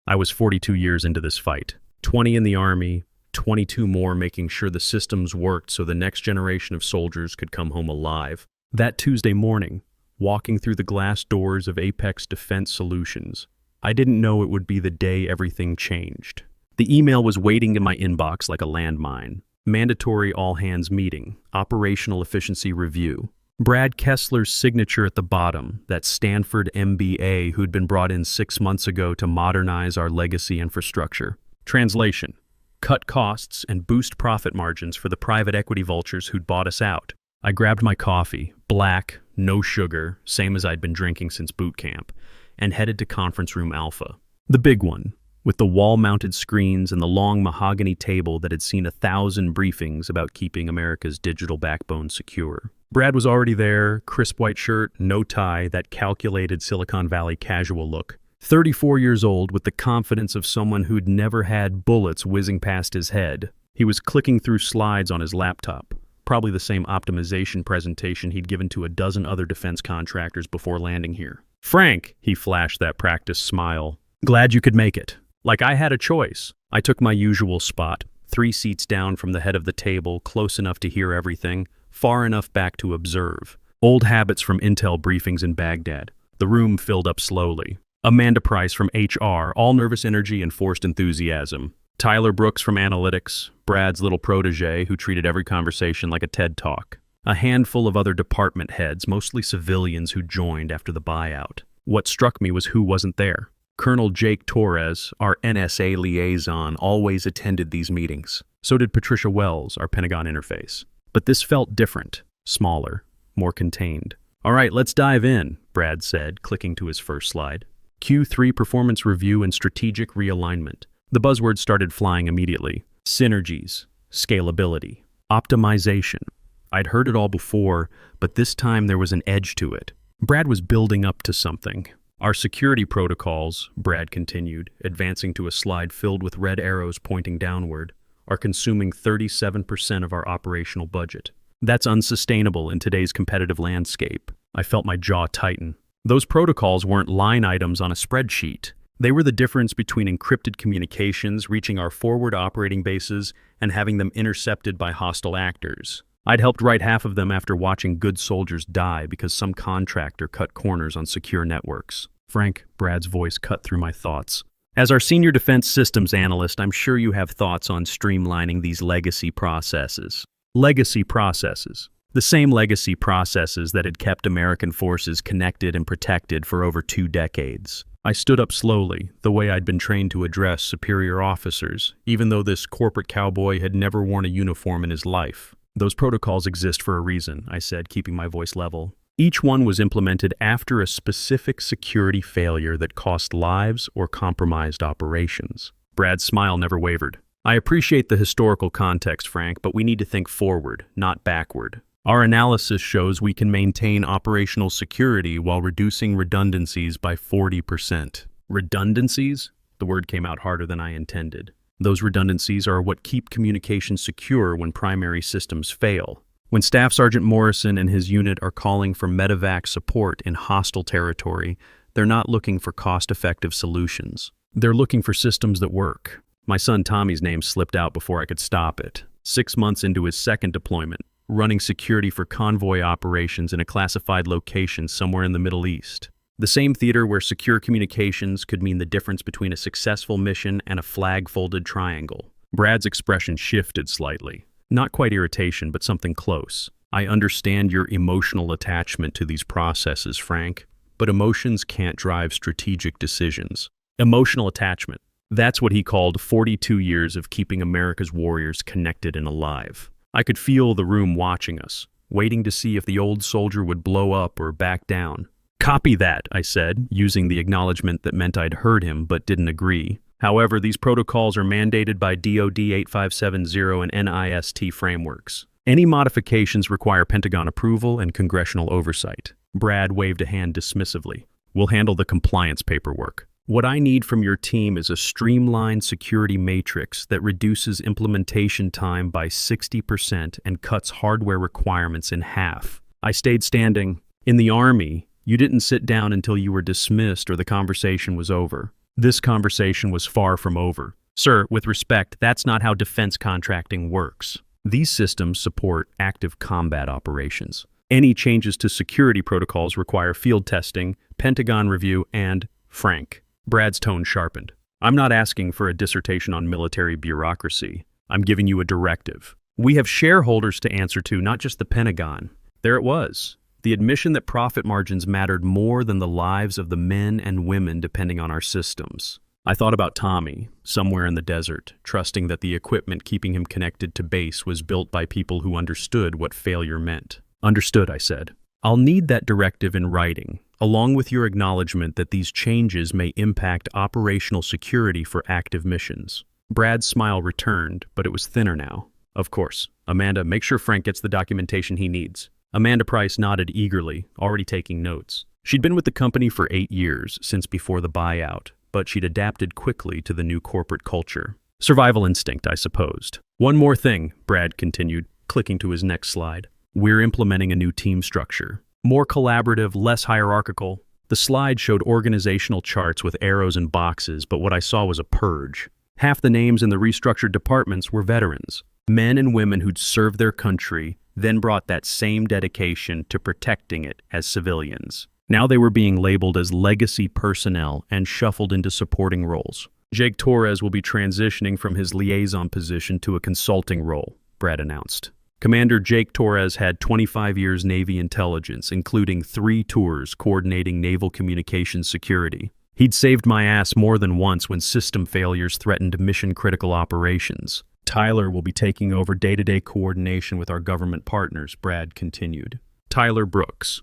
I was 42 years into this fight. 20 in the Army, 22 more making sure the systems worked so the next generation of soldiers could come home alive. That Tuesday morning, walking through the glass doors of Apex Defense Solutions, I didn't know it would be the day everything changed. The email was waiting in my inbox like a landmine. Mandatory all-hands meeting, operational efficiency review. Brad Kessler's signature at the bottom, that Stanford MBA who'd been brought in 6 months ago to modernize our legacy infrastructure. Translation: cut costs and boost profit margins for the private equity vultures who'd bought us out. I grabbed my coffee, black, no sugar, same as I'd been drinking since boot camp, and headed to conference room Alpha. The big one, with the wall-mounted screens and the long mahogany table that had seen 1,000 briefings about keeping America's digital backbone secure. Brad was already there, crisp white shirt, no tie, that calculated Silicon Valley casual look. 34 years old with the confidence of someone who'd never had bullets whizzing past his head. He was clicking through slides on his laptop, probably the same optimization presentation he'd given to a dozen other defense contractors before landing here. "Frank," he flashed that practiced smile. "Glad you could make it." Like I had a choice. I took my usual spot, 3 seats down from the head of the table, close enough to hear everything, far enough back to observe. Old habits from Intel briefings in Baghdad. The room filled up slowly. Amanda Price from HR, all nervous energy and forced enthusiasm. Tyler Brooks from Analytics, Brad's little protege who treated every conversation like a TED Talk. A handful of other department heads, mostly civilians who joined after the buyout. What struck me was who wasn't there. Colonel Jake Torres, our NSA liaison, always attended these meetings. So did Patricia Wells, our Pentagon interface. But this felt different, smaller, more contained. "All right, let's dive in," Brad said, clicking to his first slide. Q3 performance review and strategic realignment. The buzzwords started flying immediately. Synergies, scalability, optimization. I'd heard it all before, but this time there was an edge to it. Brad was building up to something. "Our security protocols," Brad continued, advancing to a slide filled with red arrows pointing downward, "are consuming 37% of our operational budget. That's unsustainable in today's competitive landscape." I felt my jaw tighten. Those protocols weren't line items on a spreadsheet. They were the difference between encrypted communications reaching our forward operating bases and having them intercepted by hostile actors. I'd helped write half of them after watching good soldiers die because some contractor cut corners on secure networks. "Frank," Brad's voice cut through my thoughts. "As our senior defense systems analyst, I'm sure you have thoughts on streamlining these legacy processes." Legacy processes. The same legacy processes that had kept American forces connected and protected for over 2 decades. I stood up slowly, the way I'd been trained to address superior officers, even though this corporate cowboy had never worn a uniform in his life. "Those protocols exist for a reason," I said, keeping my voice level. "Each one was implemented after a specific security failure that cost lives or compromised operations." Brad's smile never wavered. "I appreciate the historical context, Frank, but we need to think forward, not backward. Our analysis shows we can maintain operational security while reducing redundancies by 40%. Redundancies? The word came out harder than I intended. Those redundancies are what keep communications secure when primary systems fail. When Staff Sergeant Morrison and his unit are calling for medevac support in hostile territory, they're not looking for cost-effective solutions. They're looking for systems that work. My son Tommy's name slipped out before I could stop it. 6 months into his second deployment, running security for convoy operations in a classified location somewhere in the Middle East. The same theater where secure communications could mean the difference between a successful mission and a flag-folded triangle. Brad's expression shifted slightly. Not quite irritation, but something close. "I understand your emotional attachment to these processes, Frank, but emotions can't drive strategic decisions." Emotional attachment. That's what he called 42 years of keeping America's warriors connected and alive. I could feel the room watching us, waiting to see if the old soldier would blow up or back down. "Copy that," I said, using the acknowledgement that meant I'd heard him but didn't agree. "However, these protocols are mandated by DoD 8570 and NIST frameworks. Any modifications require Pentagon approval and congressional oversight." Brad waved a hand dismissively. "We'll handle the compliance paperwork. What I need from your team is a streamlined security matrix that reduces implementation time by 60% and cuts hardware requirements in half." I stayed standing. "In the Army, you didn't sit down until you were dismissed or the conversation was over. This conversation was far from over. Sir, with respect, that's not how defense contracting works. These systems support active combat operations. Any changes to security protocols require field testing, Pentagon review, and, Frank, Brad's tone sharpened. I'm not asking for a dissertation on military bureaucracy. I'm giving you a directive. We have shareholders to answer to, not just the Pentagon. There it was. The admission that profit margins mattered more than the lives of the men and women depending on our systems. I thought about Tommy, somewhere in the desert, trusting that the equipment keeping him connected to base was built by people who understood what failure meant. Understood, I said. I'll need that directive in writing, along with your acknowledgement that these changes may impact operational security for active missions. Brad's smile returned, but it was thinner now. Of course. Amanda, make sure Frank gets the documentation he needs. Amanda Price nodded eagerly, already taking notes. She'd been with the company for 8 years, since before the buyout, but she'd adapted quickly to the new corporate culture. Survival instinct, I supposed. One more thing, Brad continued, clicking to his next slide. We're implementing a new team structure. More collaborative, less hierarchical. The slide showed organizational charts with arrows and boxes, but what I saw was a purge. Half the names in the restructured departments were veterans. Men and women who'd served their country, then brought that same dedication to protecting it as civilians. Now they were being labeled as legacy personnel and shuffled into supporting roles. Jake Torres will be transitioning from his liaison position to a consulting role, Brad announced. Commander Jake Torres had 25 years Navy intelligence, including 3 tours coordinating naval communications security. He'd saved my ass more than once when system failures threatened mission-critical operations. Tyler will be taking over day-to-day coordination with our government partners, Brad continued. Tyler Brooks,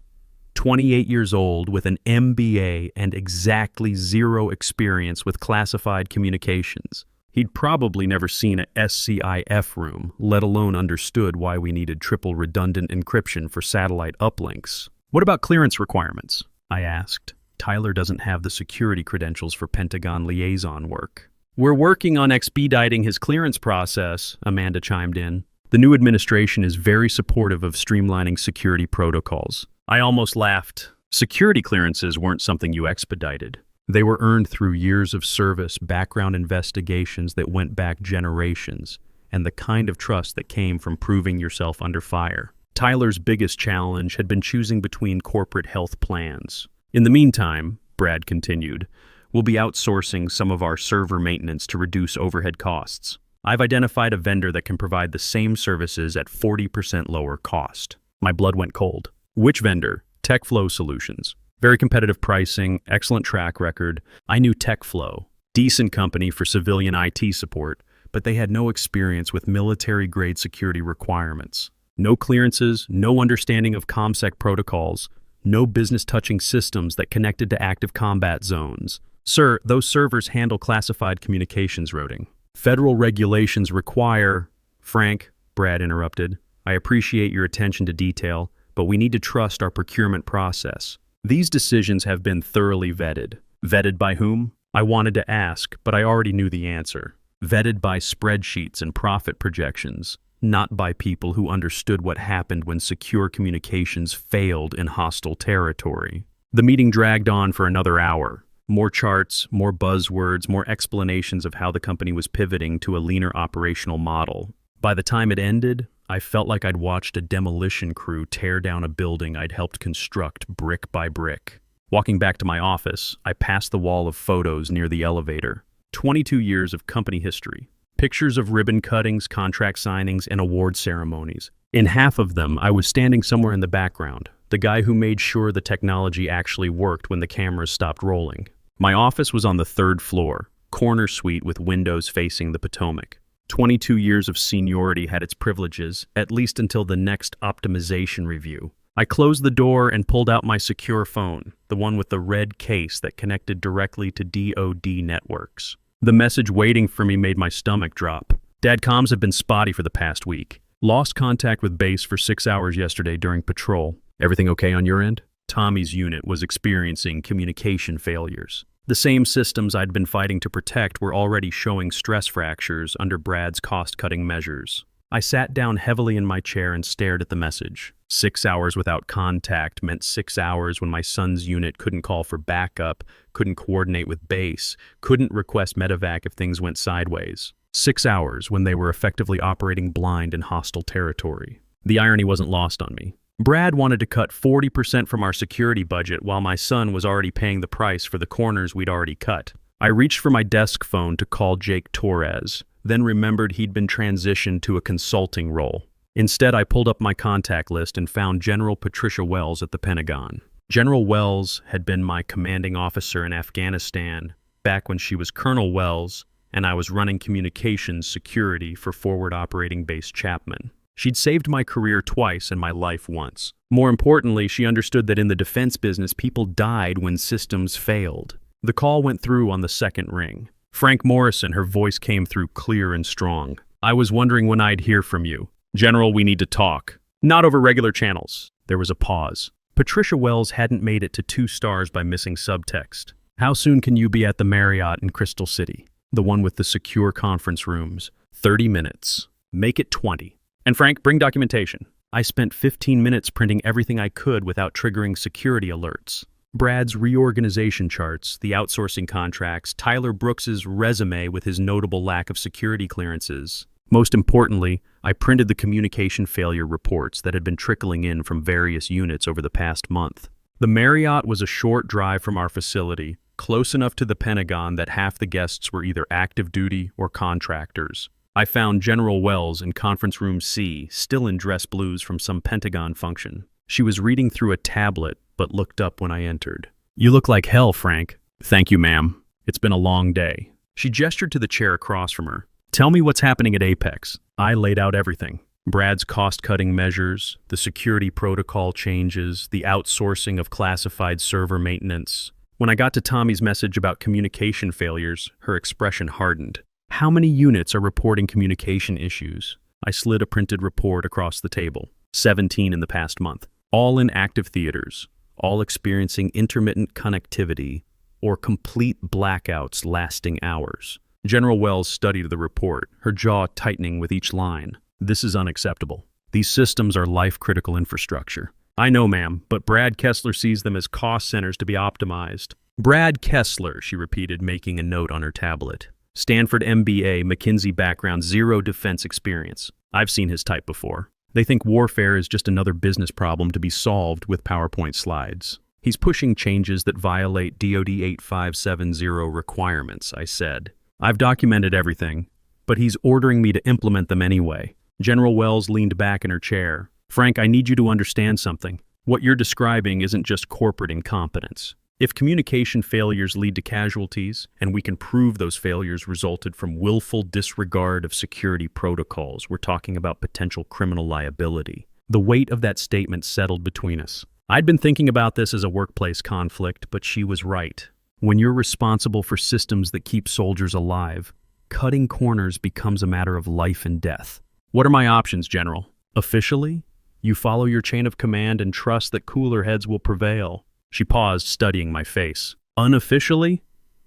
28 years old with an MBA and exactly 0 experience with classified communications. He'd probably never seen a SCIF room, let alone understood why we needed triple redundant encryption for satellite uplinks. What about clearance requirements? I asked. Tyler doesn't have the security credentials for Pentagon liaison work. We're working on expediting his clearance process, Amanda chimed in. The new administration is very supportive of streamlining security protocols. I almost laughed. Security clearances weren't something you expedited. They were earned through years of service, background investigations that went back generations, and the kind of trust that came from proving yourself under fire. Tyler's biggest challenge had been choosing between corporate health plans. In the meantime, Brad continued, we'll be outsourcing some of our server maintenance to reduce overhead costs. I've identified a vendor that can provide the same services at 40% lower cost. My blood went cold. Which vendor? TechFlow Solutions. Very competitive pricing, excellent track record. I knew TechFlow, decent company for civilian IT support, but they had no experience with military-grade security requirements. No clearances, no understanding of ComSec protocols, no business-touching systems that connected to active combat zones. Sir, those servers handle classified communications routing. Federal regulations require... Frank, Brad interrupted, I appreciate your attention to detail, but we need to trust our procurement process. These decisions have been thoroughly vetted. Vetted by whom? I wanted to ask, but I already knew the answer. Vetted by spreadsheets and profit projections, not by people who understood what happened when secure communications failed in hostile territory. The meeting dragged on for another hour. More charts, more buzzwords, more explanations of how the company was pivoting to a leaner operational model. By the time it ended, I felt like I'd watched a demolition crew tear down a building I'd helped construct brick by brick. Walking back to my office, I passed the wall of photos near the elevator. 22 years of company history. Pictures of ribbon cuttings, contract signings, and award ceremonies. In half of them, I was standing somewhere in the background, the guy who made sure the technology actually worked when the cameras stopped rolling. My office was on the 3rd floor, corner suite with windows facing the Potomac. 22 years of seniority had its privileges, at least until the next optimization review. I closed the door and pulled out my secure phone, the one with the red case that connected directly to DoD networks. The message waiting for me made my stomach drop. Dad, comms have been spotty for the past week. Lost contact with base for 6 hours yesterday during patrol. Everything okay on your end? Tommy's unit was experiencing communication failures. The same systems I'd been fighting to protect were already showing stress fractures under Brad's cost-cutting measures. I sat down heavily in my chair and stared at the message. 6 hours without contact meant 6 hours when my son's unit couldn't call for backup, couldn't coordinate with base, couldn't request medevac if things went sideways. 6 hours when they were effectively operating blind in hostile territory. The irony wasn't lost on me. Brad wanted to cut 40% from our security budget while my son was already paying the price for the corners we'd already cut. I reached for my desk phone to call Jake Torres, then remembered he'd been transitioned to a consulting role. Instead, I pulled up my contact list and found General Patricia Wells at the Pentagon. General Wells had been my commanding officer in Afghanistan back when she was Colonel Wells and I was running communications security for Forward Operating Base Chapman. She'd saved my career twice and my life once. More importantly, she understood that in the defense business, people died when systems failed. The call went through on the second ring. Frank Morrison, her voice came through clear and strong. I was wondering when I'd hear from you. General, we need to talk. Not over regular channels. There was a pause. Patricia Wells hadn't made it to 2 stars by missing subtext. How soon can you be at the Marriott in Crystal City? The one with the secure conference rooms. 30 minutes. Make it 20. And Frank, bring documentation. I spent 15 minutes printing everything I could without triggering security alerts. Brad's reorganization charts, the outsourcing contracts, Tyler Brooks's resume with his notable lack of security clearances. Most importantly, I printed the communication failure reports that had been trickling in from various units over the past month. The Marriott was a short drive from our facility, close enough to the Pentagon that half the guests were either active duty or contractors. I found General Wells in Conference Room C, still in dress blues from some Pentagon function. She was reading through a tablet, but looked up when I entered. You look like hell, Frank. Thank you, ma'am. It's been a long day. She gestured to the chair across from her. Tell me what's happening at Apex. I laid out everything. Brad's cost-cutting measures, the security protocol changes, the outsourcing of classified server maintenance. When I got to Tommy's message about communication failures, her expression hardened. How many units are reporting communication issues? I slid a printed report across the table. 17 in the past month. All in active theaters. All experiencing intermittent connectivity or complete blackouts lasting hours. General Wells studied the report, her jaw tightening with each line. This is unacceptable. These systems are life-critical infrastructure. I know, ma'am, but Brad Kessler sees them as cost centers to be optimized. Brad Kessler, she repeated, making a note on her tablet. Stanford MBA, McKinsey background, 0 defense experience. I've seen his type before. They think warfare is just another business problem to be solved with PowerPoint slides. He's pushing changes that violate DoD 8570 requirements, I said. I've documented everything, but he's ordering me to implement them anyway. General Wells leaned back in her chair. Frank, I need you to understand something. What you're describing isn't just corporate incompetence. If communication failures lead to casualties, and we can prove those failures resulted from willful disregard of security protocols, we're talking about potential criminal liability. The weight of that statement settled between us. I'd been thinking about this as a workplace conflict, but she was right. When you're responsible for systems that keep soldiers alive, cutting corners becomes a matter of life and death. What are my options, General? Officially, you follow your chain of command and trust that cooler heads will prevail. She paused, studying my face. Unofficially,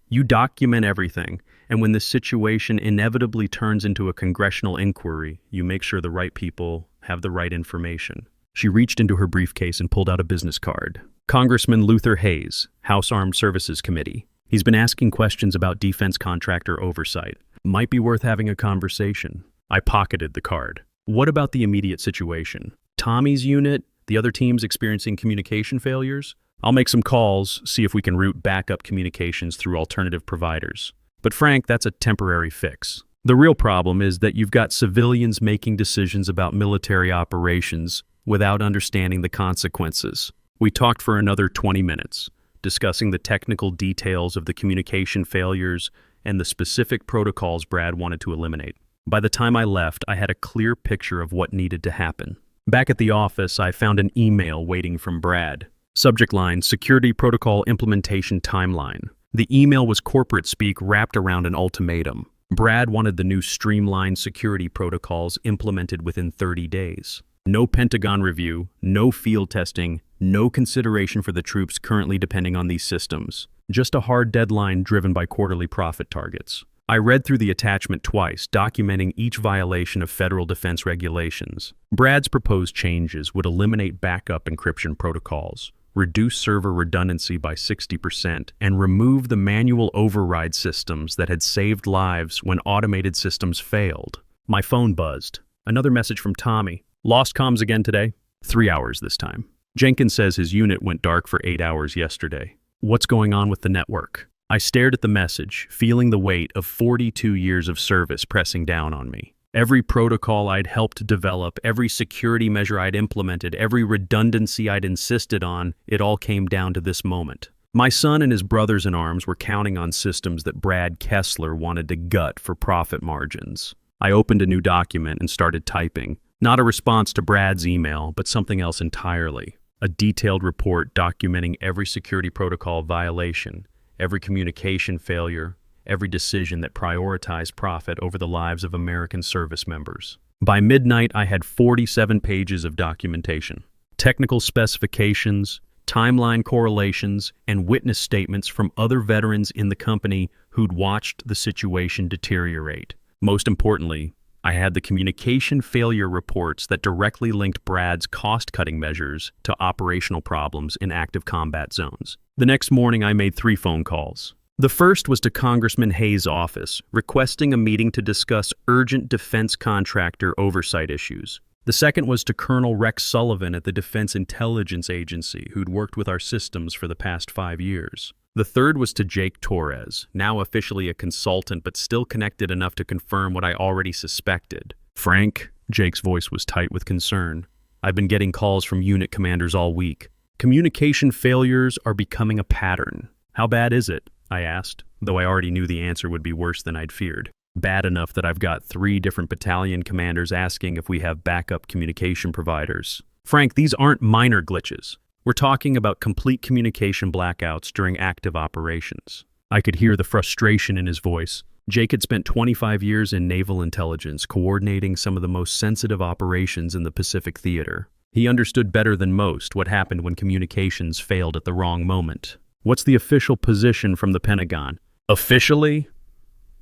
you document everything, and when the situation inevitably turns into a congressional inquiry, you make sure the right people have the right information. She reached into her briefcase and pulled out a business card. Congressman Luther Hayes, House Armed Services Committee. He's been asking questions about defense contractor oversight. Might be worth having a conversation. I pocketed the card. What about the immediate situation? Tommy's unit, the other teams experiencing communication failures? I'll make some calls, see if we can route backup communications through alternative providers. But Frank, that's a temporary fix. The real problem is that you've got civilians making decisions about military operations without understanding the consequences. We talked for another 20 minutes, discussing the technical details of the communication failures and the specific protocols Brad wanted to eliminate. By the time I left, I had a clear picture of what needed to happen. Back at the office, I found an email waiting from Brad. Subject line, Security Protocol Implementation Timeline. The email was corporate speak wrapped around an ultimatum. Brad wanted the new streamlined security protocols implemented within 30 days. No Pentagon review, no field testing, no consideration for the troops currently depending on these systems. Just a hard deadline driven by quarterly profit targets. I read through the attachment twice, documenting each violation of federal defense regulations. Brad's proposed changes would eliminate backup encryption protocols, reduce server redundancy by 60%, and remove the manual override systems that had saved lives when automated systems failed. My phone buzzed. Another message from Tommy. Lost comms again today? 3 hours this time. Jenkins says his unit went dark for 8 hours yesterday. What's going on with the network? I stared at the message, feeling the weight of 42 years of service pressing down on me. Every protocol I'd helped develop, every security measure I'd implemented, every redundancy I'd insisted on, it all came down to this moment. My son and his brothers-in-arms were counting on systems that Brad Kessler wanted to gut for profit margins. I opened a new document and started typing. Not a response to Brad's email, but something else entirely. A detailed report documenting every security protocol violation, every communication failure, every decision that prioritized profit over the lives of American service members. By midnight, I had 47 pages of documentation, technical specifications, timeline correlations, and witness statements from other veterans in the company who'd watched the situation deteriorate. Most importantly, I had the communication failure reports that directly linked Brad's cost-cutting measures to operational problems in active combat zones. The next morning, I made 3 phone calls. The first was to Congressman Hayes' office, requesting a meeting to discuss urgent defense contractor oversight issues. The second was to Colonel Rex Sullivan at the Defense Intelligence Agency, who'd worked with our systems for the past 5 years. The third was to Jake Torres, now officially a consultant but still connected enough to confirm what I already suspected. Frank, Jake's voice was tight with concern. I've been getting calls from unit commanders all week. Communication failures are becoming a pattern. How bad is it? I asked, though I already knew the answer would be worse than I'd feared. Bad enough that I've got 3 different battalion commanders asking if we have backup communication providers. Frank, these aren't minor glitches. We're talking about complete communication blackouts during active operations. I could hear the frustration in his voice. Jake had spent 25 years in naval intelligence, coordinating some of the most sensitive operations in the Pacific Theater. He understood better than most what happened when communications failed at the wrong moment. What's the official position from the Pentagon? Officially,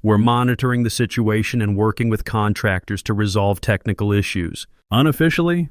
we're monitoring the situation and working with contractors to resolve technical issues. Unofficially,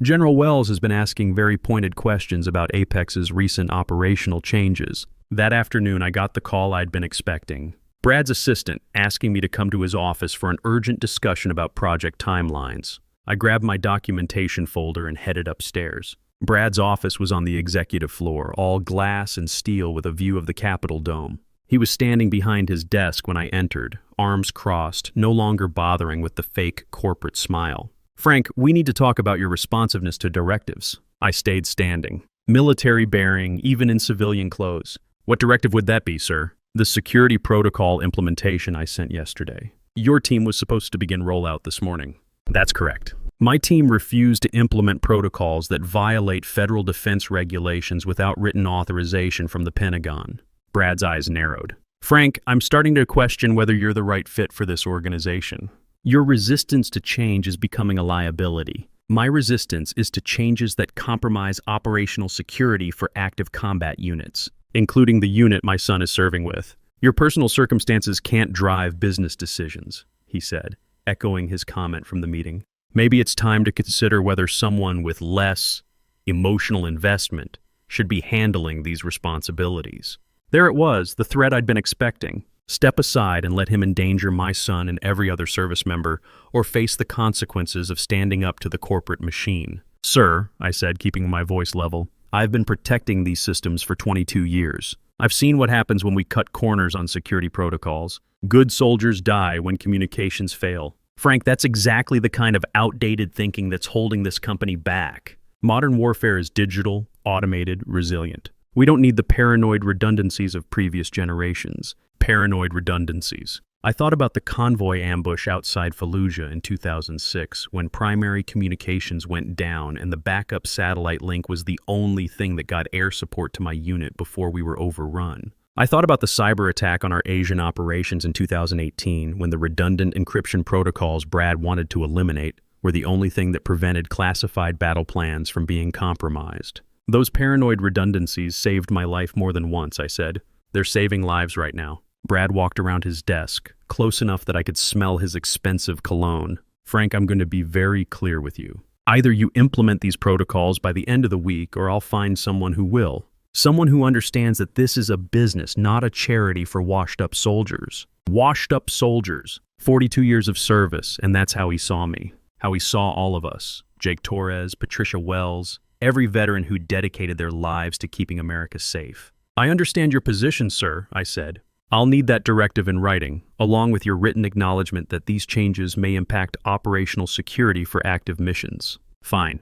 General Wells has been asking very pointed questions about Apex's recent operational changes. That afternoon, I got the call I'd been expecting. Brad's assistant asking me to come to his office for an urgent discussion about project timelines. I grabbed my documentation folder and headed upstairs. Brad's office was on the executive floor, all glass and steel with a view of the Capitol dome. He was standing behind his desk when I entered, arms crossed, no longer bothering with the fake corporate smile. Frank, we need to talk about your responsiveness to directives. I stayed standing. Military bearing, even in civilian clothes. What directive would that be, sir? The security protocol implementation I sent yesterday. Your team was supposed to begin rollout this morning. That's correct. My team refused to implement protocols that violate federal defense regulations without written authorization from the Pentagon. Brad's eyes narrowed. Frank, I'm starting to question whether you're the right fit for this organization. Your resistance to change is becoming a liability. My resistance is to changes that compromise operational security for active combat units, including the unit my son is serving with. Your personal circumstances can't drive business decisions, he said, echoing his comment from the meeting. Maybe it's time to consider whether someone with less emotional investment should be handling these responsibilities. There it was, the threat I'd been expecting. Step aside and let him endanger my son and every other service member, or face the consequences of standing up to the corporate machine. Sir, I said, keeping my voice level, I've been protecting these systems for 22 years. I've seen what happens when we cut corners on security protocols. Good soldiers die when communications fail. Frank, that's exactly the kind of outdated thinking that's holding this company back. Modern warfare is digital, automated, resilient. We don't need the paranoid redundancies of previous generations. Paranoid redundancies. I thought about the convoy ambush outside Fallujah in 2006 when primary communications went down and the backup satellite link was the only thing that got air support to my unit before we were overrun. I thought about the cyber attack on our Asian operations in 2018 when the redundant encryption protocols Brad wanted to eliminate were the only thing that prevented classified battle plans from being compromised. Those paranoid redundancies saved my life more than once, I said. They're saving lives right now. Brad walked around his desk, close enough that I could smell his expensive cologne. Frank, I'm going to be very clear with you. Either you implement these protocols by the end of the week, or I'll find someone who will. Someone who understands that this is a business, not a charity for washed-up soldiers. Washed-up soldiers. 42 years of service, and that's how he saw me. How he saw all of us. Jake Torres, Patricia Wells, every veteran who dedicated their lives to keeping America safe. I understand your position, sir, I said. I'll need that directive in writing, along with your written acknowledgement that these changes may impact operational security for active missions. Fine.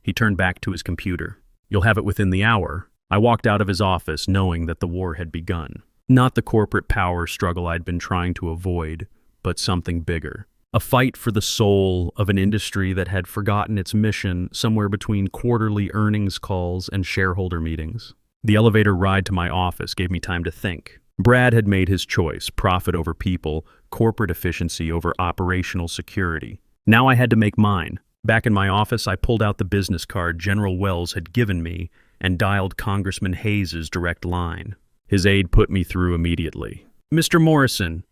He turned back to his computer. You'll have it within the hour. I walked out of his office knowing that the war had begun. Not the corporate power struggle I'd been trying to avoid, but something bigger. A fight for the soul of an industry that had forgotten its mission somewhere between quarterly earnings calls and shareholder meetings. The elevator ride to my office gave me time to think. Brad had made his choice, profit over people, corporate efficiency over operational security. Now I had to make mine. Back in my office, I pulled out the business card General Wells had given me and dialed Congressman Hayes' direct line. His aide put me through immediately. Mr. Morrison.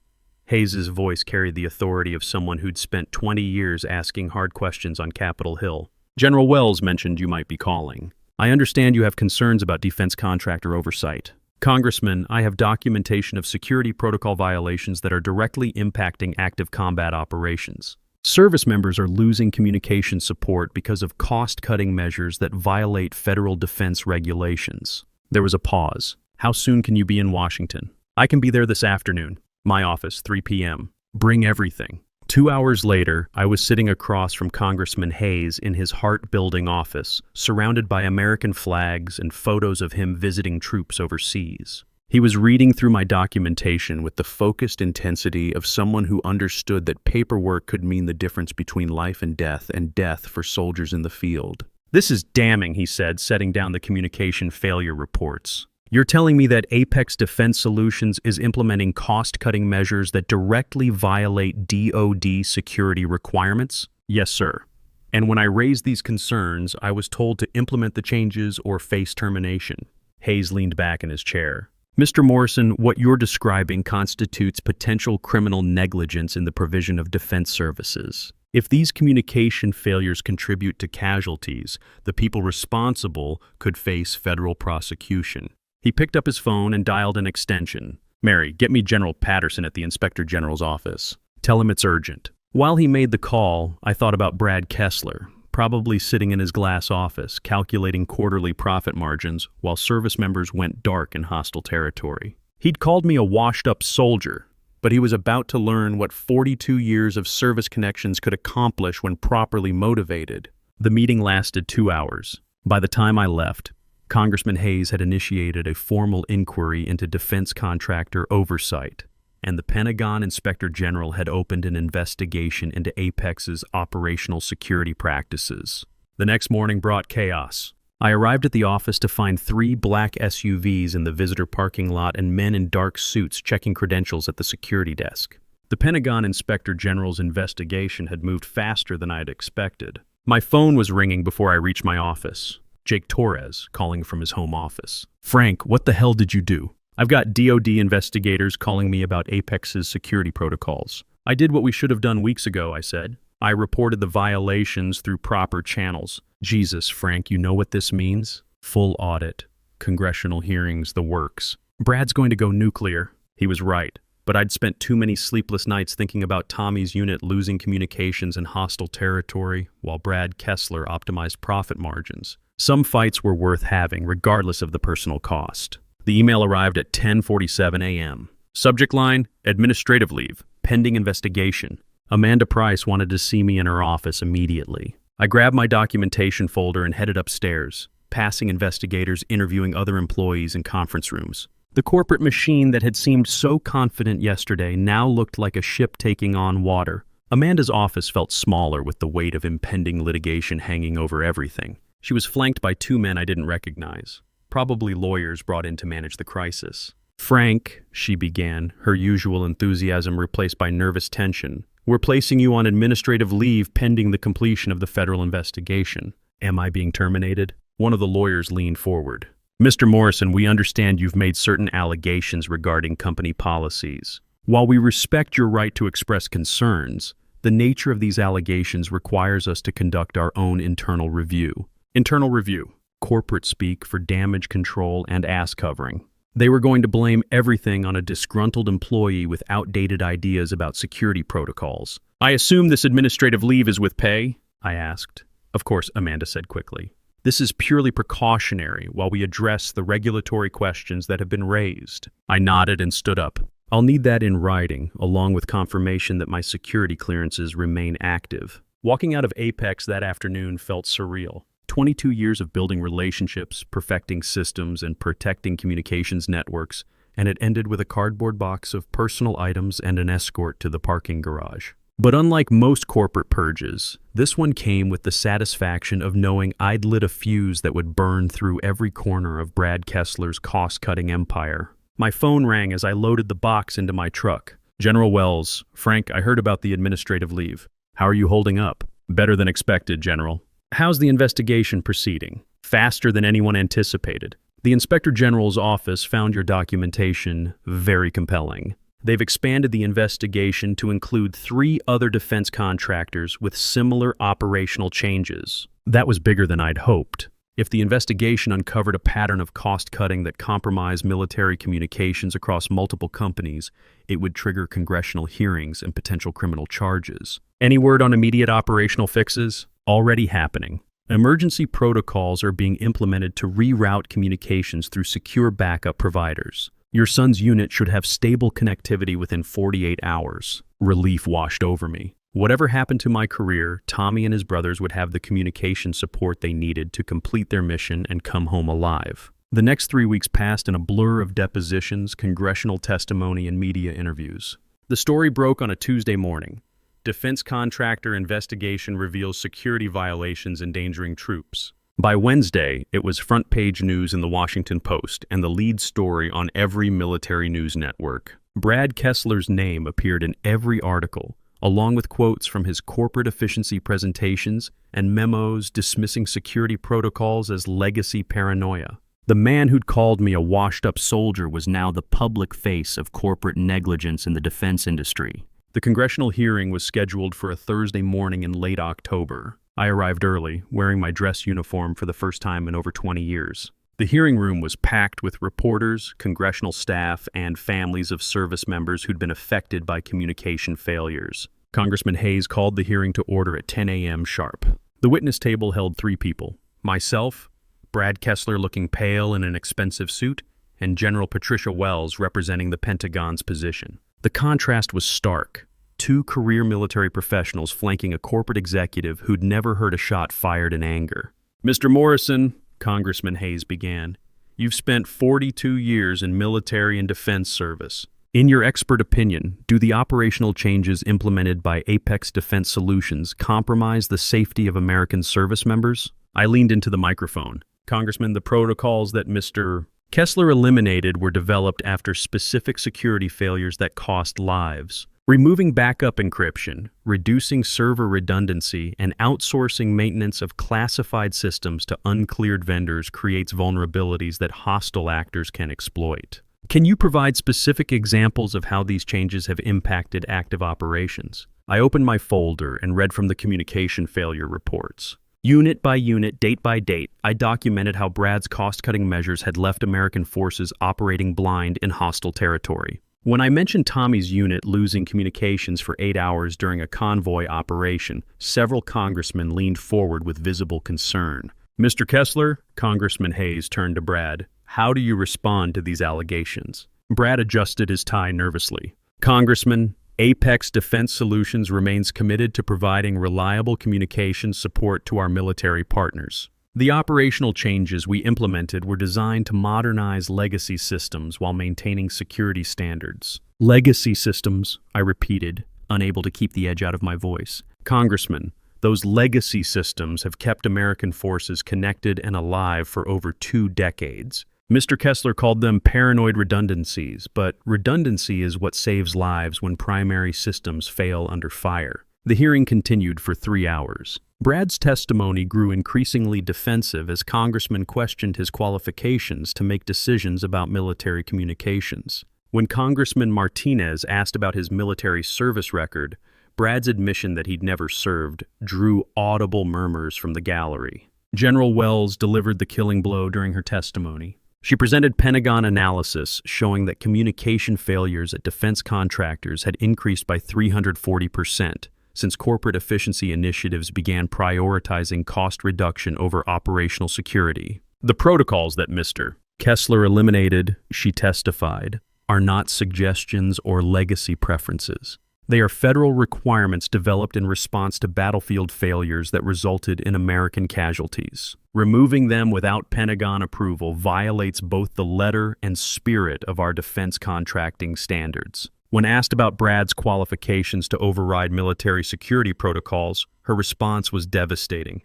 Hayes' voice carried the authority of someone who'd spent 20 years asking hard questions on Capitol Hill. General Wells mentioned you might be calling. I understand you have concerns about defense contractor oversight. Congressman, I have documentation of security protocol violations that are directly impacting active combat operations. Service members are losing communication support because of cost-cutting measures that violate federal defense regulations. There was a pause. How soon can you be in Washington? I can be there this afternoon. My office, 3 p.m. Bring everything. 2 hours later, I was sitting across from Congressman Hayes in his heart-building office, surrounded by American flags and photos of him visiting troops overseas. He was reading through my documentation with the focused intensity of someone who understood that paperwork could mean the difference between life and death for soldiers in the field. This is damning, he said, setting down the communication failure reports. You're telling me that Apex Defense Solutions is implementing cost-cutting measures that directly violate DoD security requirements? Yes, sir. And when I raised these concerns, I was told to implement the changes or face termination. Hayes leaned back in his chair. Mr. Morrison, what you're describing constitutes potential criminal negligence in the provision of defense services. If these communication failures contribute to casualties, the people responsible could face federal prosecution. He picked up his phone and dialed an extension. Mary, get me General Patterson at the Inspector General's office. Tell him it's urgent. While he made the call, I thought about Brad Kessler, probably sitting in his glass office, calculating quarterly profit margins while service members went dark in hostile territory. He'd called me a washed-up soldier, but he was about to learn what 42 years of service connections could accomplish when properly motivated. The meeting lasted 2 hours. By the time I left, Congressman Hayes had initiated a formal inquiry into defense contractor oversight, and the Pentagon Inspector General had opened an investigation into Apex's operational security practices. The next morning brought chaos. I arrived at the office to find 3 black SUVs in the visitor parking lot and men in dark suits checking credentials at the security desk. The Pentagon Inspector General's investigation had moved faster than I had expected. My phone was ringing before I reached my office. Jake Torres, calling from his home office. Frank, what the hell did you do? I've got DoD investigators calling me about Apex's security protocols. I did what we should have done weeks ago, I said. I reported the violations through proper channels. Jesus, Frank, you know what this means? Full audit. Congressional hearings, the works. Brad's going to go nuclear. He was right. But I'd spent too many sleepless nights thinking about Tommy's unit losing communications in hostile territory, while Brad Kessler optimized profit margins. Some fights were worth having, regardless of the personal cost. The email arrived at 10:47 a.m. Subject line, administrative leave, pending investigation. Amanda Price wanted to see me in her office immediately. I grabbed my documentation folder and headed upstairs, passing investigators interviewing other employees in conference rooms. The corporate machine that had seemed so confident yesterday now looked like a ship taking on water. Amanda's office felt smaller with the weight of impending litigation hanging over everything. She was flanked by 2 men I didn't recognize, probably lawyers brought in to manage the crisis. Frank, she began, her usual enthusiasm replaced by nervous tension, we're placing you on administrative leave pending the completion of the federal investigation. Am I being terminated? One of the lawyers leaned forward. Mr. Morrison, we understand you've made certain allegations regarding company policies. While we respect your right to express concerns, the nature of these allegations requires us to conduct our own internal review. Internal review, corporate speak for damage control and ass covering. They were going to blame everything on a disgruntled employee with outdated ideas about security protocols. I assume this administrative leave is with pay? I asked. Of course, Amanda said quickly. This is purely precautionary while we address the regulatory questions that have been raised. I nodded and stood up. I'll need that in writing, along with confirmation that my security clearances remain active. Walking out of Apex that afternoon felt surreal. 22 years of building relationships, perfecting systems, and protecting communications networks, and it ended with a cardboard box of personal items and an escort to the parking garage. But unlike most corporate purges, this one came with the satisfaction of knowing I'd lit a fuse that would burn through every corner of Brad Kessler's cost-cutting empire. My phone rang as I loaded the box into my truck. General Wells, Frank, I heard about the administrative leave. How are you holding up? Better than expected, General. How's the investigation proceeding? Faster than anyone anticipated. The Inspector General's office found your documentation very compelling. They've expanded the investigation to include 3 other defense contractors with similar operational changes. That was bigger than I'd hoped. If the investigation uncovered a pattern of cost-cutting that compromised military communications across multiple companies, it would trigger congressional hearings and potential criminal charges. Any word on immediate operational fixes? Already happening. Emergency protocols are being implemented to reroute communications through secure backup providers. Your son's unit should have stable connectivity within 48 hours. Relief washed over me. Whatever happened to my career, Tommy and his brothers would have the communication support they needed to complete their mission and come home alive. The next 3 weeks passed in a blur of depositions, congressional testimony, and media interviews. The story broke on a Tuesday morning. Defense contractor investigation reveals security violations endangering troops. By Wednesday, it was front-page news in the Washington Post and the lead story on every military news network. Brad Kessler's name appeared in every article, along with quotes from his corporate efficiency presentations and memos dismissing security protocols as legacy paranoia. The man who'd called me a washed-up soldier was now the public face of corporate negligence in the defense industry. The congressional hearing was scheduled for a Thursday morning in late October. I arrived early, wearing my dress uniform for the first time in over 20 years. The hearing room was packed with reporters, congressional staff, and families of service members who'd been affected by communication failures. Congressman Hayes called the hearing to order at 10 a.m. sharp. The witness table held 3 people: myself, Brad Kessler looking pale in an expensive suit, and General Patricia Wells representing the Pentagon's position. The contrast was stark. 2 career military professionals flanking a corporate executive who'd never heard a shot fired in anger. Mr. Morrison, Congressman Hayes began, you've spent 42 years in military and defense service. In your expert opinion, do the operational changes implemented by Apex Defense Solutions compromise the safety of American service members? I leaned into the microphone. Congressman, the protocols that Mr. Kessler eliminated were developed after specific security failures that cost lives. Removing backup encryption, reducing server redundancy, and outsourcing maintenance of classified systems to uncleared vendors creates vulnerabilities that hostile actors can exploit. Can you provide specific examples of how these changes have impacted active operations? I opened my folder and read from the communication failure reports. Unit by unit, date by date, I documented how Brad's cost-cutting measures had left American forces operating blind in hostile territory. When I mentioned Tommy's unit losing communications for 8 hours during a convoy operation, several congressmen leaned forward with visible concern. Mr. Kessler, Congressman Hayes turned to Brad. How do you respond to these allegations? Brad adjusted his tie nervously. Congressman, Apex Defense Solutions remains committed to providing reliable communications support to our military partners. The operational changes we implemented were designed to modernize legacy systems while maintaining security standards. Legacy systems, I repeated, unable to keep the edge out of my voice. Congressman, those legacy systems have kept American forces connected and alive for over 2 decades. Mr. Kessler called them paranoid redundancies, but redundancy is what saves lives when primary systems fail under fire. The hearing continued for 3 hours. Brad's testimony grew increasingly defensive as congressmen questioned his qualifications to make decisions about military communications. When Congressman Martinez asked about his military service record, Brad's admission that he'd never served drew audible murmurs from the gallery. General Wells delivered the killing blow during her testimony. She presented Pentagon analysis showing that communication failures at defense contractors had increased by 340% since corporate efficiency initiatives began prioritizing cost reduction over operational security. The protocols that Mr. Kessler eliminated, she testified, are not suggestions or legacy preferences. They are federal requirements developed in response to battlefield failures that resulted in American casualties. Removing them without Pentagon approval violates both the letter and spirit of our defense contracting standards. When asked about Brad's qualifications to override military security protocols, her response was devastating.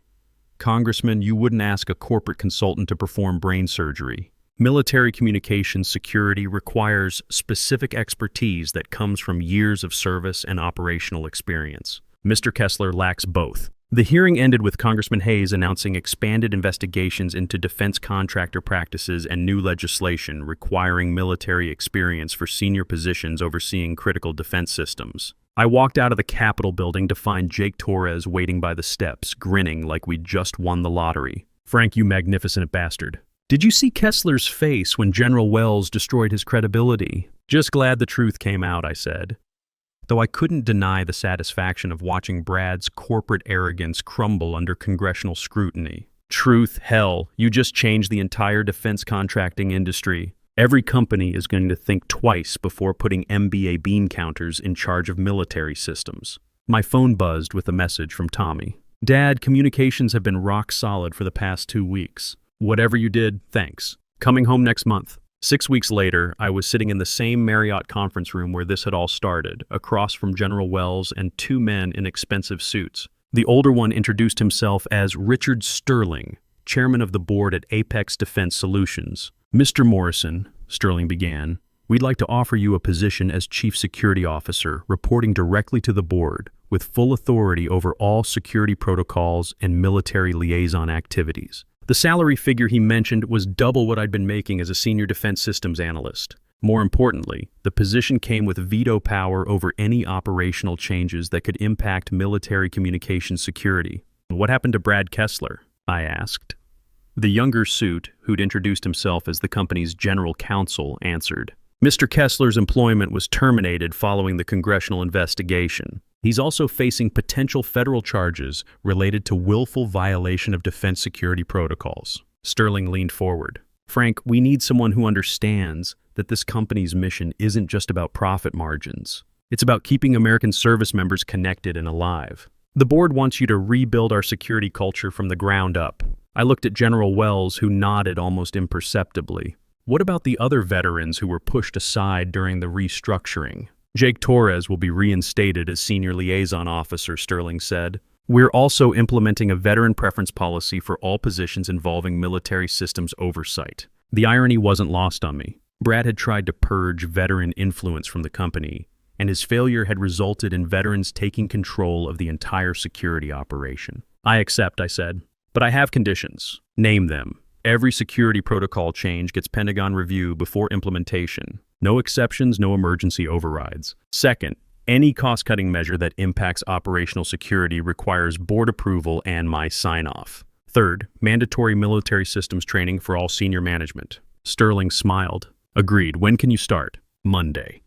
Congressman, you wouldn't ask a corporate consultant to perform brain surgery. Military communications security requires specific expertise that comes from years of service and operational experience. Mr. Kessler lacks both. The hearing ended with Congressman Hayes announcing expanded investigations into defense contractor practices and new legislation requiring military experience for senior positions overseeing critical defense systems. I walked out of the Capitol building to find Jake Torres waiting by the steps, grinning like we'd just won the lottery. Frank, you magnificent bastard. Did you see Kessler's face when General Wells destroyed his credibility? Just glad the truth came out, I said. Though I couldn't deny the satisfaction of watching Brad's corporate arrogance crumble under congressional scrutiny. Truth, hell, you just changed the entire defense contracting industry. Every company is going to think twice before putting MBA bean counters in charge of military systems. My phone buzzed with a message from Tommy. Dad, communications have been rock solid for the past 2 weeks. Whatever you did, thanks. Coming home next month. 6 weeks later, I was sitting in the same Marriott conference room where this had all started, across from General Wells and 2 men in expensive suits. The older one introduced himself as Richard Sterling, chairman of the board at Apex Defense Solutions. Mr. Morrison, Sterling began, we'd like to offer you a position as Chief Security Officer, reporting directly to the board, with full authority over all security protocols and military liaison activities. The salary figure he mentioned was double what I'd been making as a senior defense systems analyst. More importantly, the position came with veto power over any operational changes that could impact military communications security. What happened to Brad Kessler? I asked. The younger suit, who'd introduced himself as the company's general counsel, answered. Mr. Kessler's employment was terminated following the congressional investigation. He's also facing potential federal charges related to willful violation of defense security protocols. Sterling leaned forward. Frank, we need someone who understands that this company's mission isn't just about profit margins. It's about keeping American service members connected and alive. The board wants you to rebuild our security culture from the ground up. I looked at General Wells, who nodded almost imperceptibly. What about the other veterans who were pushed aside during the restructuring? Jake Torres will be reinstated as Senior Liaison Officer, Sterling said. We're also implementing a veteran preference policy for all positions involving military systems oversight. The irony wasn't lost on me. Brad had tried to purge veteran influence from the company, and his failure had resulted in veterans taking control of the entire security operation. I accept, I said, but I have conditions. Name them. Every security protocol change gets Pentagon review before implementation. No exceptions, no emergency overrides. Second, any cost-cutting measure that impacts operational security requires board approval and my sign-off. Third, mandatory military systems training for all senior management. Sterling smiled. Agreed. When can you start? Monday.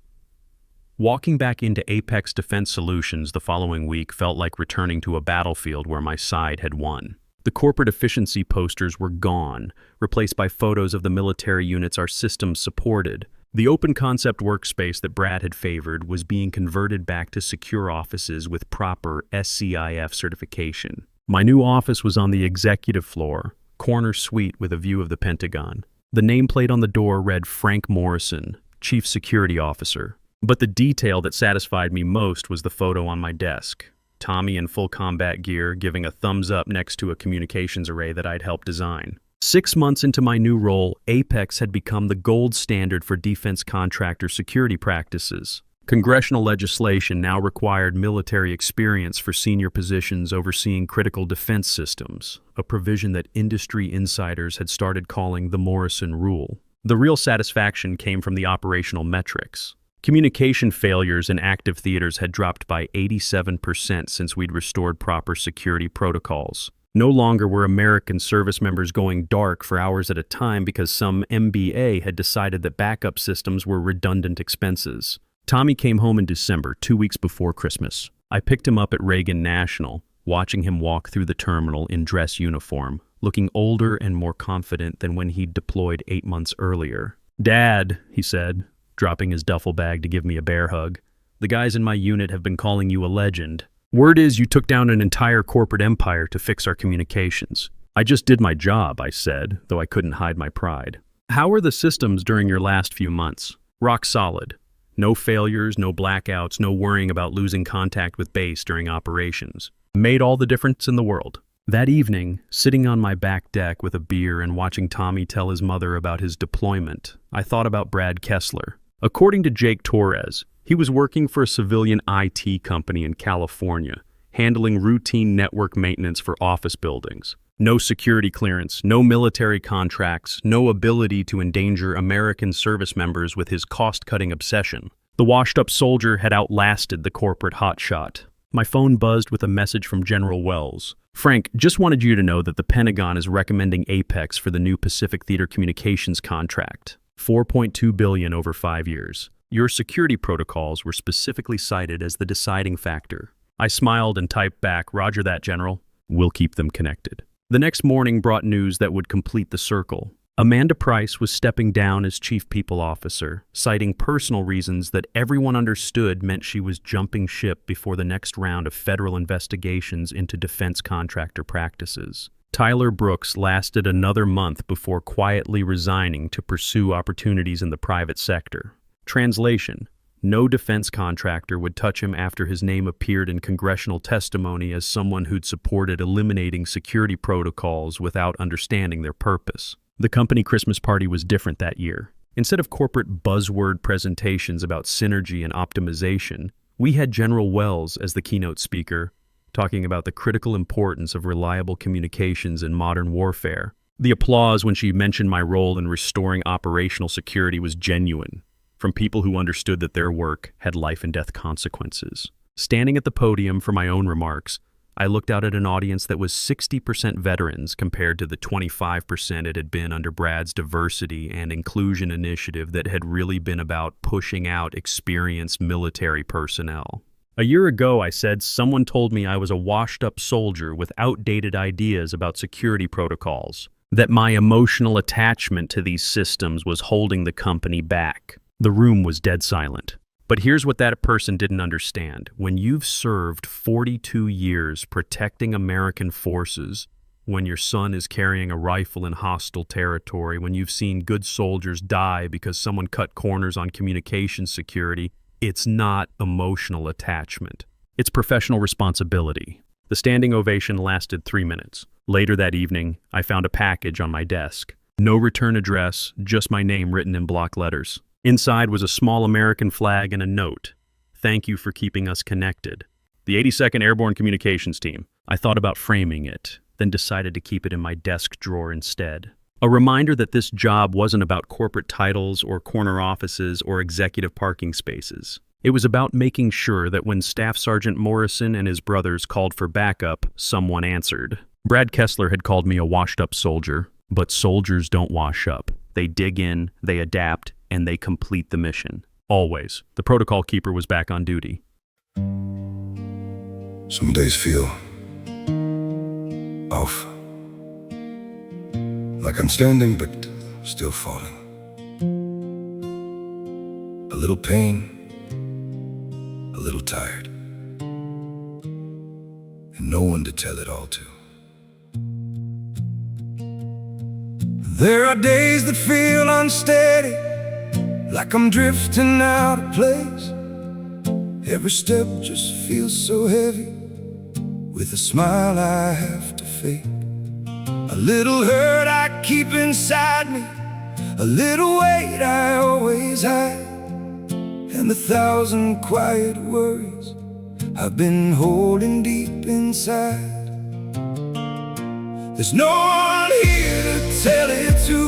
Walking back into Apex Defense Solutions the following week felt like returning to a battlefield where my side had won. The corporate efficiency posters were gone, replaced by photos of the military units our systems supported. The open concept workspace that Brad had favored was being converted back to secure offices with proper SCIF certification. My new office was on the executive floor, corner suite with a view of the Pentagon. The nameplate on the door read Frank Morrison, Chief Security Officer. But the detail that satisfied me most was the photo on my desk. Tommy in full combat gear giving a thumbs up next to a communications array that I'd helped design. 6 months into my new role, Apex had become the gold standard for defense contractor security practices. Congressional legislation now required military experience for senior positions overseeing critical defense systems, a provision that industry insiders had started calling the Morrison Rule. The real satisfaction came from the operational metrics. Communication failures in active theaters had dropped by 87% since we'd restored proper security protocols. No longer were American service members going dark for hours at a time because some MBA had decided that backup systems were redundant expenses. Tommy came home in December, 2 weeks before Christmas. I picked him up at Reagan National, watching him walk through the terminal in dress uniform, looking older and more confident than when he'd deployed 8 months earlier. "Dad," he said, dropping his duffel bag to give me a bear hug, "the guys in my unit have been calling you a legend. Word is you took down an entire corporate empire to fix our communications." "I just did my job," I said, though I couldn't hide my pride. "How were the systems during your last few months?" "Rock solid. No failures, no blackouts, no worrying about losing contact with base during operations. Made all the difference in the world." That evening, sitting on my back deck with a beer and watching Tommy tell his mother about his deployment, I thought about Brad Kessler. According to Jake Torres, he was working for a civilian IT company in California, handling routine network maintenance for office buildings. No security clearance, no military contracts, no ability to endanger American service members with his cost-cutting obsession. The washed-up soldier had outlasted the corporate hotshot. My phone buzzed with a message from General Wells. "Frank, just wanted you to know that the Pentagon is recommending Apex for the new Pacific Theater Communications contract. $4.2 billion over 5 years. Your security protocols were specifically cited as the deciding factor." I smiled and typed back, "Roger that, General. We'll keep them connected." The next morning brought news that would complete the circle. Amanda Price was stepping down as Chief People Officer, citing personal reasons that everyone understood meant she was jumping ship before the next round of federal investigations into defense contractor practices. Tyler Brooks lasted another month before quietly resigning to pursue opportunities in the private sector. Translation: no defense contractor would touch him after his name appeared in congressional testimony as someone who'd supported eliminating security protocols without understanding their purpose. The company Christmas party was different that year. Instead of corporate buzzword presentations about synergy and optimization, we had General Wells as the keynote speaker, talking about the critical importance of reliable communications in modern warfare. The applause when she mentioned my role in restoring operational security was genuine, from people who understood that their work had life and death consequences. Standing at the podium for my own remarks, I looked out at an audience that was 60% veterans compared to the 25% it had been under Brad's diversity and inclusion initiative that had really been about pushing out experienced military personnel. A year ago, I said, someone told me I was a washed-up soldier with outdated ideas about security protocols, that my emotional attachment to these systems was holding the company back. The room was dead silent. But here's what that person didn't understand. When you've served 42 years protecting American forces, when your son is carrying a rifle in hostile territory, when you've seen good soldiers die because someone cut corners on communication security, it's not emotional attachment. It's professional responsibility. The standing ovation lasted 3 minutes. Later that evening, I found a package on my desk. No return address, just my name written in block letters. Inside was a small American flag and a note. "Thank you for keeping us connected. The 82nd Airborne Communications Team." I thought about framing it, then decided to keep it in my desk drawer instead. A reminder that this job wasn't about corporate titles or corner offices or executive parking spaces. It was about making sure that when Staff Sergeant Morrison and his brothers called for backup, someone answered. Brad Kessler had called me a washed-up soldier, but soldiers don't wash up. They dig in, they adapt, and they complete the mission. Always. The protocol keeper was back on duty. Some days feel off. Like I'm standing but still falling. A little pain, a little tired, and no one to tell it all to. There are days that feel unsteady, like I'm drifting out of place. Every step just feels so heavy, with a smile I have to fake. A little hurt I keep inside me, a little weight I always hide, and the thousand quiet worries I've been holding deep inside. There's no one here to tell it to,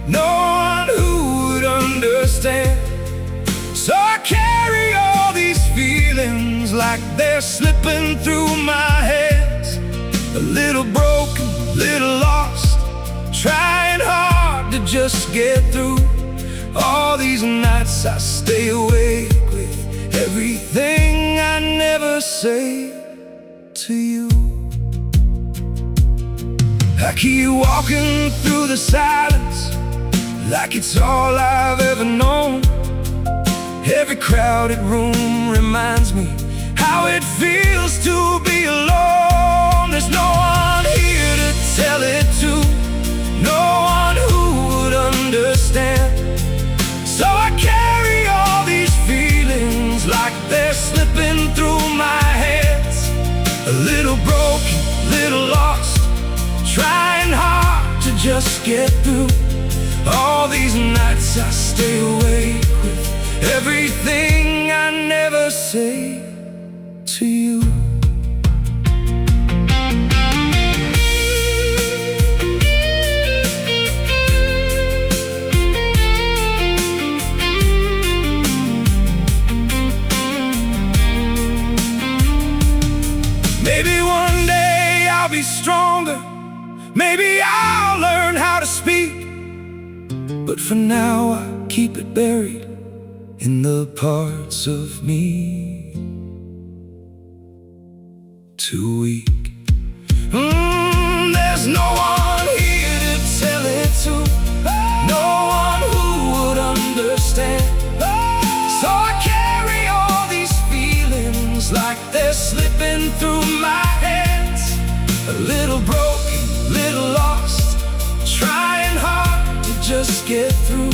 no one who would understand. So I carry all these feelings like they're slipping through my hands. A little broken, little lost, trying hard to just get through. All these nights I stay awake with everything I never say to you. I keep walking through the silence like it's all I've ever known. Every crowded room reminds me how it feels to be alone. There's no one here to tell it to, no one who would understand. So I carry all these feelings like they're slipping through my hands. A little broken, little lost, trying hard to just get through. All these nights I stay awake with everything I never say to you. Maybe one day I'll be stronger, maybe I'll learn how to speak, but for now I keep it buried in the parts of me too weak. There's no one here to tell it to, no one who would understand. So I carry all these feelings like they're slipping through my hands. A little broken, little lost, trying hard to just get through.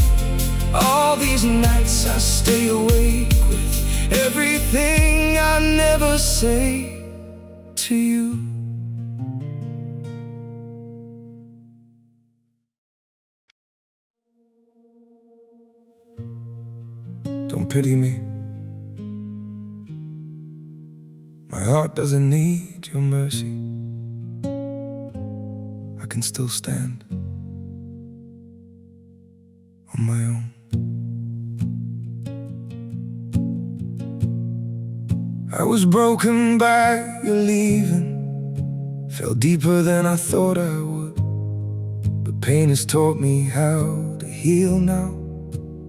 All these nights I stay awake with everything I never say to you. Don't pity me. My heart doesn't need your mercy. I can still stand on my own. I was broken by your leaving, fell deeper than I thought I would. But pain has taught me how to heal now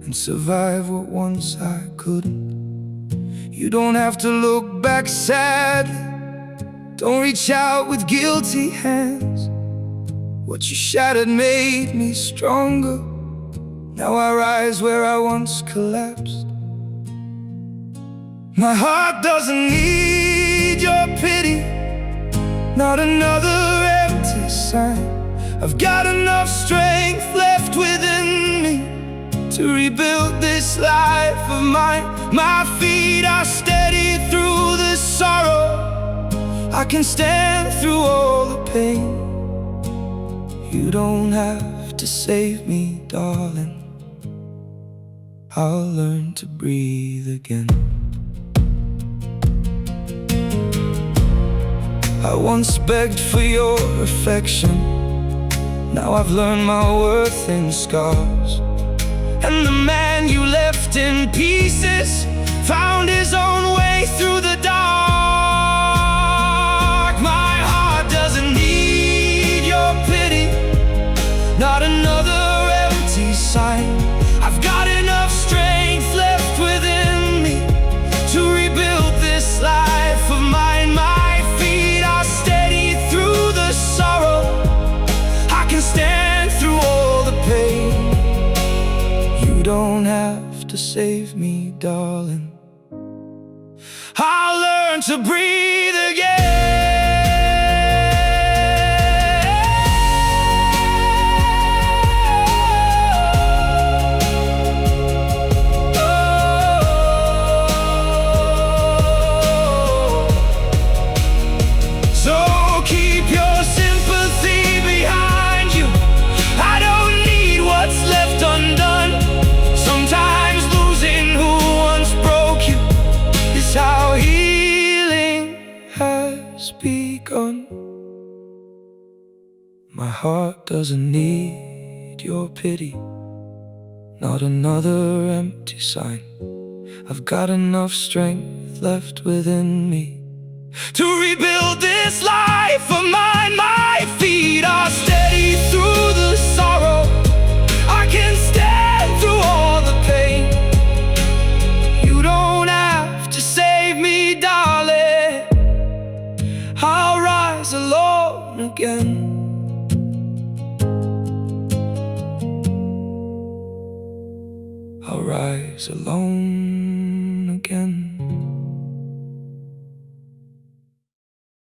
and survive what once I couldn't. You don't have to look back sadly, don't reach out with guilty hands. What you shattered made me stronger. Now I rise where I once collapsed. My heart doesn't need your pity, not another empty sign. I've got enough strength left within me to rebuild this life of mine. My feet are steady through the sorrow, I can stand through all the pain. You don't have to save me, darling, I'll learn to breathe again. I once begged for your affection, now I've learned my worth in scars. And the man you left in pieces found his own way through the dark. My heart doesn't need your pity, not another empty sign. I've got enough strength left within me to rebuild this life of mine. My feet are steady through the sorrow, I can stand through all the pain. You don't have to save me, darling, I'll learn to breathe again. has begun. My heart doesn't need your pity, not another empty sign. I've got enough strength left within me to rebuild this life of mine. My feet are steady through the sorrow. I can stand through all the pain. You don't have to save me, darling. I'll rise alone again. I'll rise alone again.